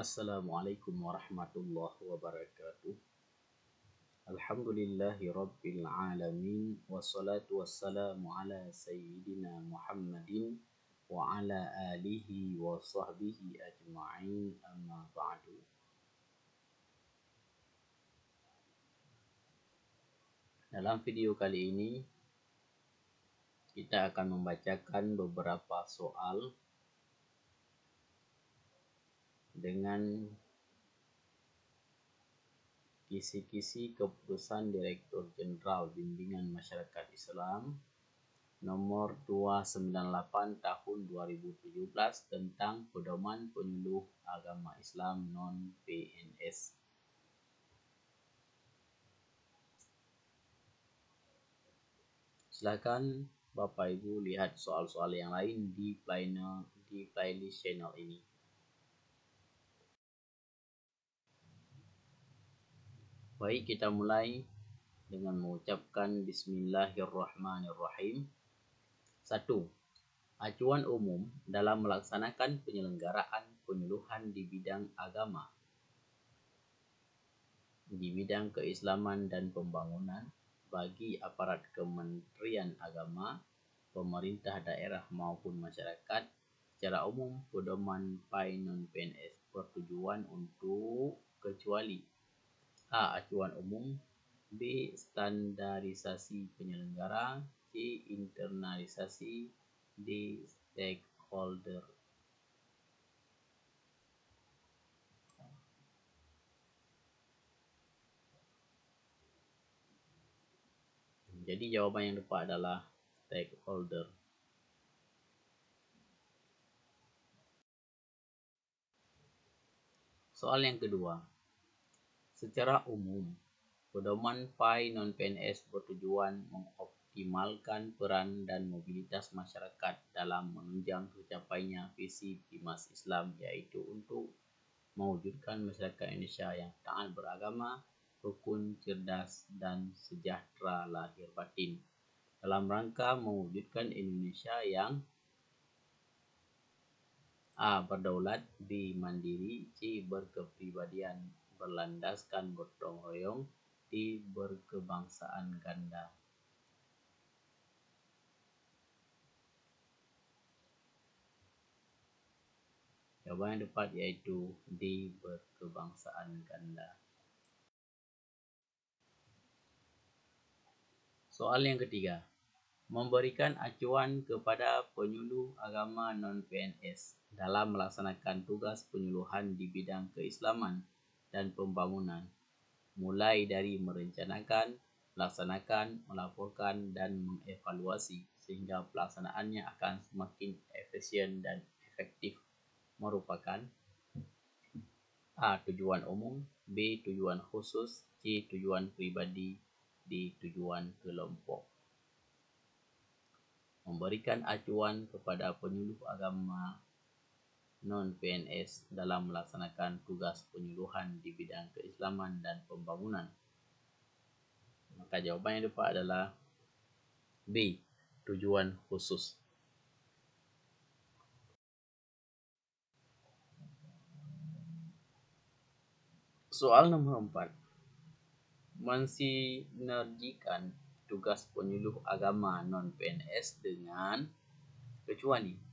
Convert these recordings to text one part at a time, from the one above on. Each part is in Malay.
Assalamualaikum warahmatullahi wabarakatuh. Alhamdulillahi rabbil alamin. Wassalatu wassalamu ala sayyidina Muhammadin wa ala alihi wa sahbihi ajma'in, amma ba'du. Dalam video kali ini kita akan membacakan beberapa soal dengan kisi-kisi keputusan Direktur Jenderal Bimbingan Masyarakat Islam nomor 298 tahun 2017 tentang pedoman penyuluh agama Islam non-PNS. Silakan Bapak Ibu lihat soal-soal yang lain di playlist channel ini. Baik, kita mulai dengan mengucapkan Bismillahirrahmanirrahim. 1. Acuan umum dalam melaksanakan penyelenggaraan penyuluhan di bidang agama, di bidang keislaman dan pembangunan bagi aparat Kementerian Agama, pemerintah daerah maupun masyarakat secara umum. Pedoman PAI non-PNS bertujuan untuk kecuali A. Acuan umum, B. Standarisasi penyelenggara, C. Internalisasi, D. Stakeholder. Jadi jawapan yang tepat adalah stakeholder. Soal yang kedua. Secara umum, pedoman PAI non-PNS bertujuan mengoptimalkan peran dan mobilitas masyarakat dalam menunjang tercapainya visi Bimas Islam, yaitu untuk mewujudkan masyarakat Indonesia yang taat beragama, rukun, cerdas, dan sejahtera lahir batin dalam rangka mewujudkan Indonesia yang A. Berdaulat, B. Mandiri, C. Berkepribadian berlandaskan gotong royong, D. Berkebangsaan ganda. Jawapan yang tepat yaitu D. Berkebangsaan ganda. Soal yang ketiga. Memberikan acuan kepada penyuluh agama non-PNS dalam melaksanakan tugas penyuluhan di bidang keislaman dan pembangunan, mulai dari merencanakan, melaksanakan, melaporkan, dan mengevaluasi, sehingga pelaksanaannya akan semakin efisien dan efektif, merupakan A. Tujuan umum, B. Tujuan khusus, C. Tujuan pribadi, D. Tujuan kelompok. Memberikan acuan kepada penyuluh agama non-PNS dalam melaksanakan tugas penyuluhan di bidang keislaman dan pembangunan. Maka jawapan yang tepat adalah B. Tujuan khusus. Soal nomor 4. Mensinergikan tugas penyuluh agama non-PNS dengan kecuali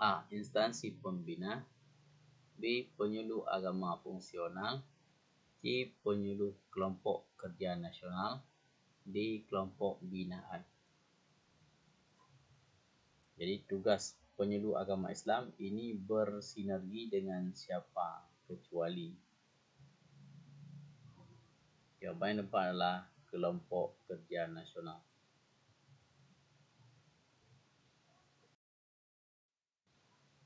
A. Instansi pembina, B. Penyuluh agama fungsional, C. Penyuluh kelompok kerja nasional, D. Kelompok binaan. Jadi tugas penyuluh agama Islam ini bersinergi dengan siapa kecuali. Jawapan yang tepat adalah kelompok kerja nasional.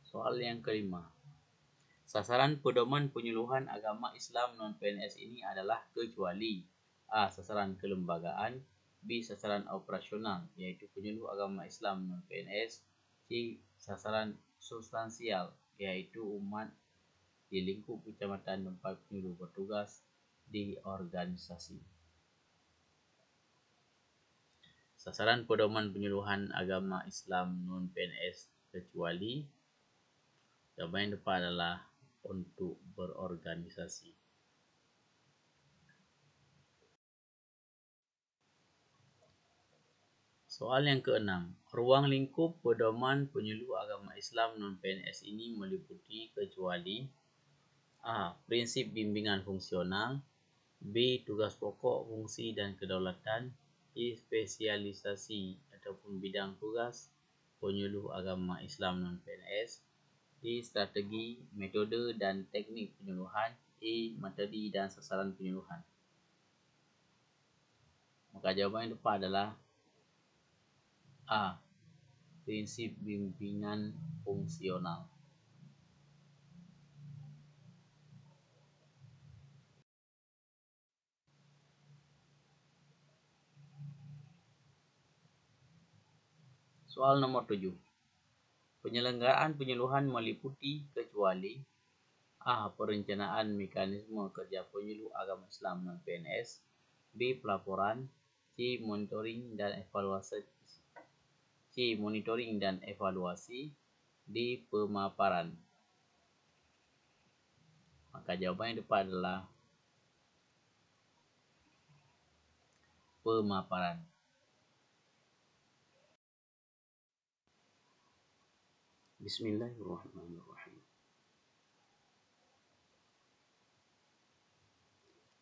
Soal yang kelima. Sasaran pedoman penyuluhan agama Islam non-PNS ini adalah kecuali A. Sasaran kelembagaan, B. Sasaran operasional, iaitu penyuluh agama Islam non-PNS, C. Sasaran substansial, iaitu umat di lingkup kecamatan tempat penyuluh bertugas, D. Organisasi. Sasaran pedoman penyuluhan agama Islam non-PNS kecuali. Jawapan yang tepat adalah untuk berorganisasi. Soal yang keenam, ruang lingkup pedoman penyuluh agama Islam non-PNS ini meliputi kecuali A. Prinsip bimbingan fungsional, B. Tugas pokok, fungsi dan kedaulatan, C. Spesialisasi ataupun bidang tugas penyuluh agama Islam non-PNS, D. Strategi, metode dan teknik penyuluhan, E. Materi dan sasaran penyuluhan. Maka jawapan yang tepat adalah A. Prinsip bimbingan fungsional. Soal nomor 7. Penyelenggaraan penyuluhan meliputi kecuali A. Perencanaan mekanisme kerja penyuluh agama Islam non-PNS, B. Pelaporan, C. Monitoring dan evaluasi, D. Pemaparan. Maka jawapan yang tepat adalah pemaparan. Bismillahirrahmanirrahim.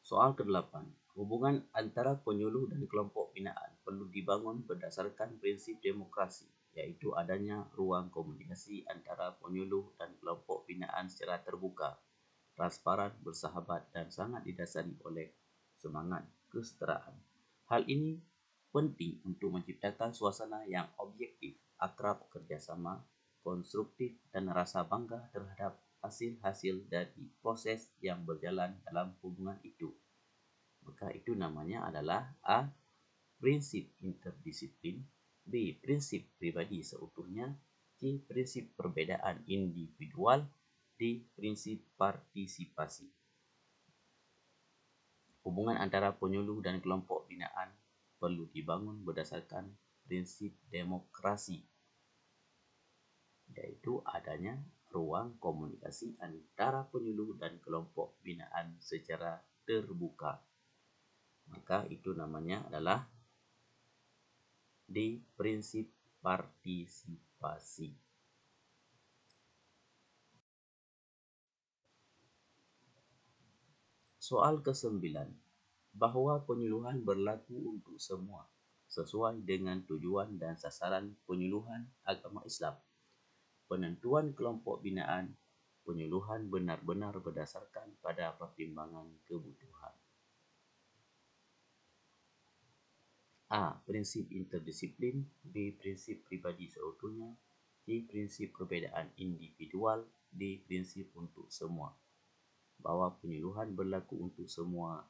Soal ke-8. Hubungan antara penyuluh dan kelompok binaan perlu dibangun berdasarkan prinsip demokrasi, iaitu adanya ruang komunikasi antara penyuluh dan kelompok binaan secara terbuka, transparan, bersahabat dan sangat didasari oleh semangat kesetaraan. Hal ini penting untuk menciptakan suasana yang objektif, akrab, kerjasama, konstruktif dan rasa bangga terhadap hasil-hasil dari proses yang berjalan dalam hubungan itu. Maka itu namanya adalah A. Prinsip interdisiplin, B. Prinsip pribadi seutuhnya, C. Prinsip perbedaan individual, D. Prinsip partisipasi. Hubungan antara penyuluh dan kelompok binaan perlu dibangun berdasarkan prinsip demokrasi, yaitu adanya ruang komunikasi antara penyuluh dan kelompok binaan secara terbuka. Maka itu namanya adalah D. Prinsip partisipasi. Soal ke-9. Bahawa penyuluhan berlaku untuk semua sesuai dengan tujuan dan sasaran penyuluhan agama Islam. Penentuan kelompok binaan penyuluhan benar-benar berdasarkan pada pertimbangan kebutuhan. A. Prinsip interdisiplin, B. Prinsip pribadi seutuhnya, C. Prinsip perbedaan individual, D. Prinsip untuk semua. Bahawa penyuluhan berlaku untuk semua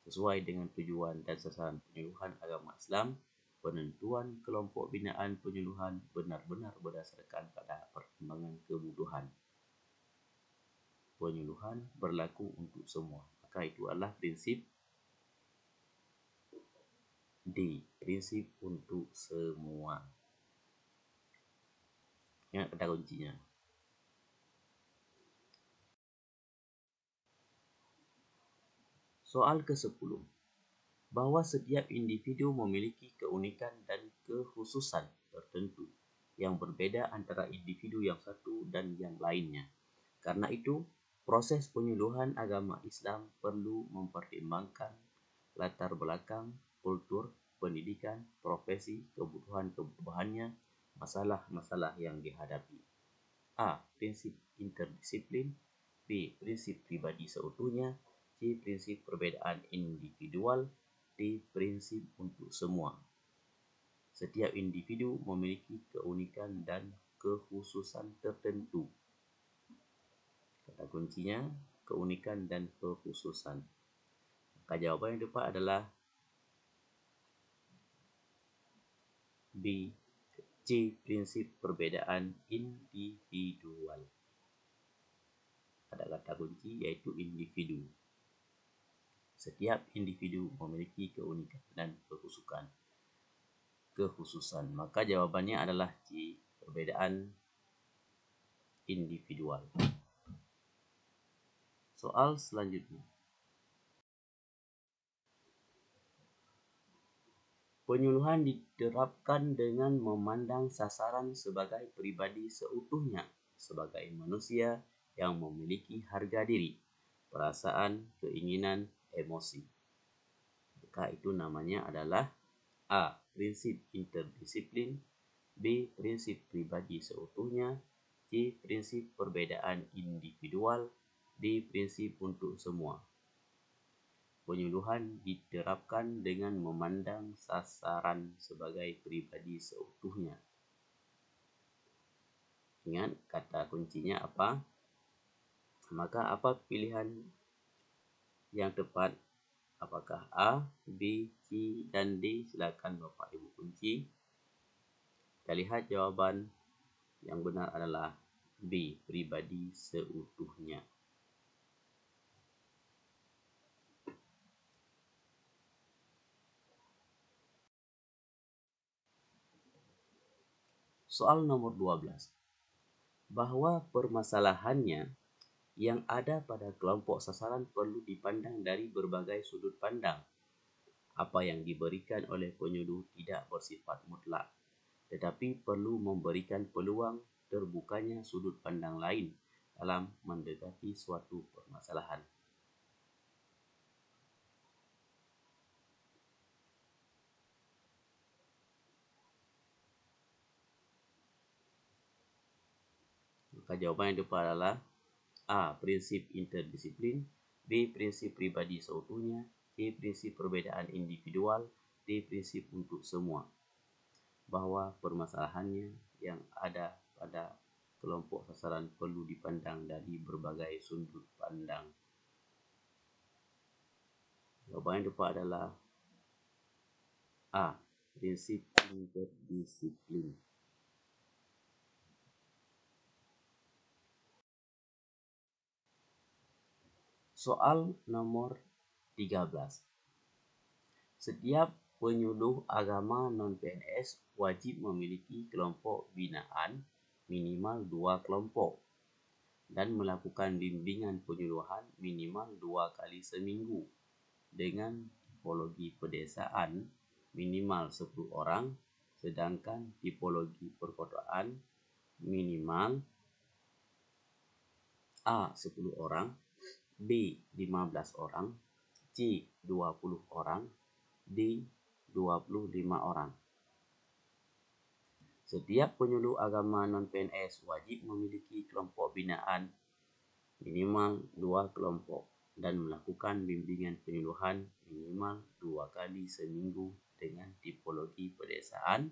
sesuai dengan tujuan dan sasaran penyuluhan agama Islam. Penentuan kelompok binaan penyuluhan benar-benar berdasarkan pada pertimbangan kebutuhan. Penyuluhan berlaku untuk semua. Maka itu adalah prinsip D. Prinsip untuk semua. Ingat kata kuncinya. Soal ke-10. Bahawa setiap individu memiliki keunikan dan kekhususan tertentu yang berbeda antara individu yang satu dan yang lainnya. Karena itu, proses penyuluhan agama Islam perlu mempertimbangkan latar belakang, kultur, pendidikan, profesi, kebutuhan-kebutuhannya, masalah-masalah yang dihadapi. A. Prinsip interdisiplin, B. Prinsip pribadi seutuhnya, C. Prinsip perbedaan individual, D. Prinsip untuk semua. Setiap individu memiliki keunikan dan kekhususan tertentu. Kata kuncinya, keunikan dan kekhususan. Maka jawapan yang tepat adalah B. C. Prinsip perbedaan individual. Ada kata kunci yaitu individu. Setiap individu memiliki keunikan dan kekhususan. Maka jawabannya adalah C. Perbedaan individual. Soal selanjutnya. Penyuluhan diterapkan dengan memandang sasaran sebagai pribadi seutuhnya, sebagai manusia yang memiliki harga diri, perasaan, keinginan, emosi. Maka itu namanya adalah A. Prinsip interdisiplin, B. Prinsip pribadi seutuhnya, C. Prinsip perbedaan individual, D. Prinsip untuk semua. Penyuluhan diterapkan dengan memandang sasaran sebagai pribadi seutuhnya. Ingat kata kuncinya apa? Maka apa pilihan yang tepat? Apakah A, B, C, dan D? Silakan Bapak Ibu kunci. Kita lihat jawaban yang benar adalah B, pribadi seutuhnya. Soal nomor 12. Bahwa permasalahannya yang ada pada kelompok sasaran perlu dipandang dari berbagai sudut pandang. Apa yang diberikan oleh penyuluh tidak bersifat mutlak, tetapi perlu memberikan peluang terbukanya sudut pandang lain dalam mendekati suatu permasalahan. Maka jawaban yang tepat adalah A. Prinsip interdisiplin, B. Prinsip pribadi seutuhnya, C. Prinsip perbedaan individual, D. Prinsip untuk semua. Bahwa permasalahannya yang ada pada kelompok sasaran perlu dipandang dari berbagai sudut pandang. Jawaban yang tepat adalah A. Prinsip interdisiplin. Soal nomor 13. Setiap penyuluh agama non-PNS wajib memiliki kelompok binaan minimal 2 kelompok dan melakukan bimbingan penyuluhan minimal 2 kali seminggu dengan tipologi pedesaan minimal 10 orang, sedangkan tipologi perkotaan minimal A. 10 orang, B. 15 orang, C. 20 orang, D. 25 orang. Setiap penyuluh agama non-PNS wajib memiliki kelompok binaan minimal 2 kelompok dan melakukan bimbingan penyuluhan minimal 2 kali seminggu dengan tipologi pedesaan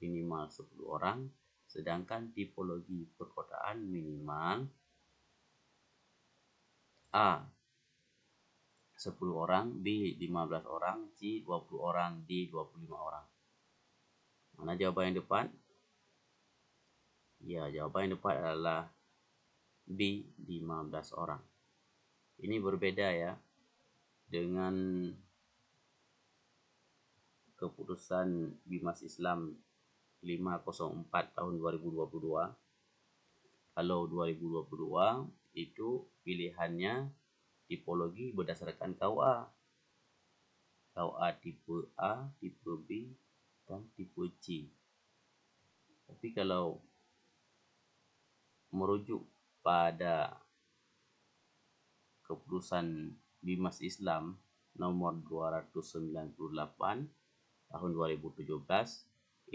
minimal 10 orang, sedangkan tipologi perkotaan minimal A. 10 orang, B. 15 orang, C. 20 orang, D. 25 orang. Mana jawaban yang tepat? Ya, jawaban yang tepat adalah B. 15 orang. Ini berbeda ya dengan keputusan Bimas Islam 504 tahun 2022. Kalau 2022 itu pilihannya tipologi berdasarkan KUA. KUA tipe A, tipe B, dan tipe C. Tapi kalau merujuk pada keputusan Bimas Islam nomor 298 tahun 2017,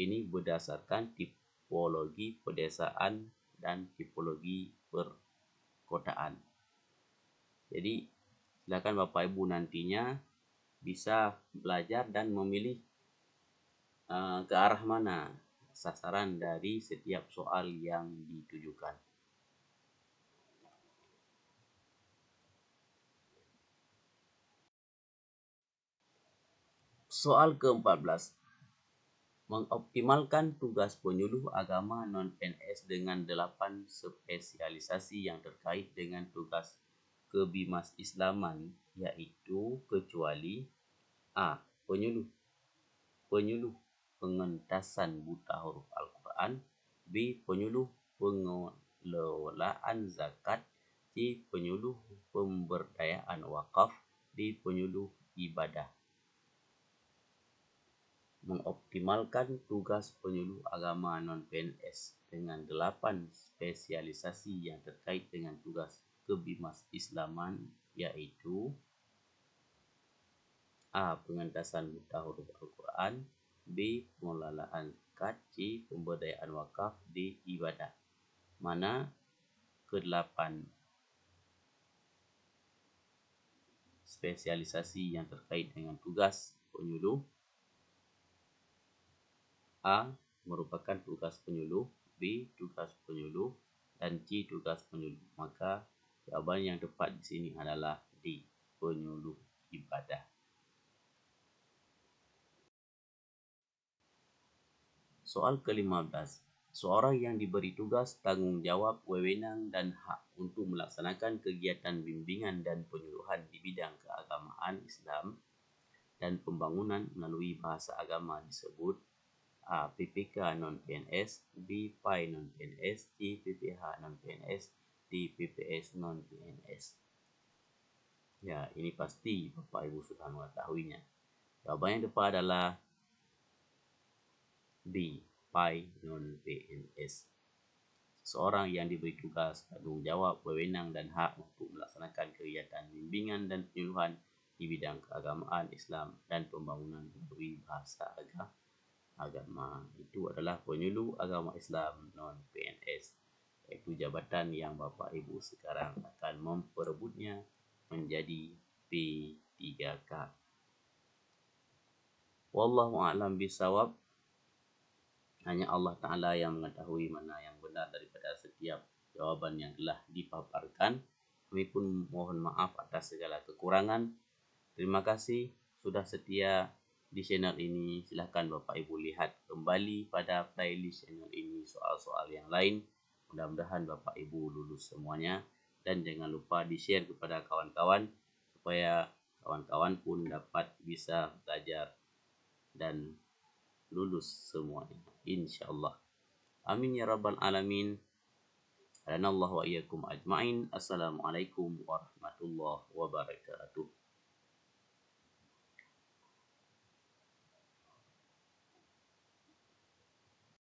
ini berdasarkan tipologi pedesaan dan tipologi perkotaan. Jadi silakan Bapak Ibu nantinya bisa belajar dan memilih ke arah mana sasaran dari setiap soal yang ditujukan. Soal ke-14. Mengoptimalkan tugas penyuluh agama non-PNS dengan 8 spesialisasi yang terkait dengan tugas kebimas Islaman, yaitu kecuali A. Penyuluh pengentasan buta huruf Al-Quran, B. Penyuluh pengelolaan zakat, di penyuluh pemberdayaan wakaf, di penyuluh ibadah. Mengoptimalkan tugas penyuluh agama non-PNS dengan 8 spesialisasi yang terkait dengan tugas kebimas-islaman, iaitu A. Pengentasan buta huruf Al-Quran, B. Pengelolaan zakat, C. Pemberdayaan wakaf, D. Ibadah. Mana ke-8 spesialisasi yang terkait dengan tugas penyuluh? A. Merupakan tugas penyuluh, B. Tugas penyuluh, dan C. Tugas penyuluh. Maka jawapan yang tepat di sini adalah D. Penyuluh ibadah. Soal ke-15. Seorang yang diberi tugas, tanggungjawab, wewenang dan hak untuk melaksanakan kegiatan bimbingan dan penyuluhan di bidang keagamaan Islam dan pembangunan melalui bahasa agama disebut A. PPK non-PNS, B. PAI non-PNS, C. PPH non-PNS, D. PPS non-PNS. Ya, ini pasti Bapak Ibu sudah mengetahuinya. Jawapan yang tepat adalah B. PAI non-PNS. Seorang yang diberi tugas, tanggungjawab, wewenang dan hak untuk melaksanakan kegiatan bimbingan dan penyuluhan di bidang keagamaan Islam dan pembangunan melalui bahasa agama, itu adalah penyuluh agama Islam non-PNS, iaitu jabatan yang Bapak Ibu sekarang akan memperebutnya menjadi P3K. Wallahu a'lam bishawab. Hanya Allah Ta'ala yang mengetahui mana yang benar daripada setiap jawaban yang telah dipaparkan. Kami pun mohon maaf atas segala kekurangan. Terima kasih sudah setia di channel ini. Silahkan Bapak Ibu lihat kembali pada playlist channel ini soal-soal yang lain. Mudah-mudahan Bapak Ibu lulus semuanya. Dan jangan lupa di-share kepada kawan-kawan supaya kawan-kawan pun dapat bisa belajar dan lulus semuanya, insyaAllah. Amin ya rabbal alamin. Alanallahu wa iyyakum ajma'in. Assalamualaikum warahmatullahi wabarakatuh.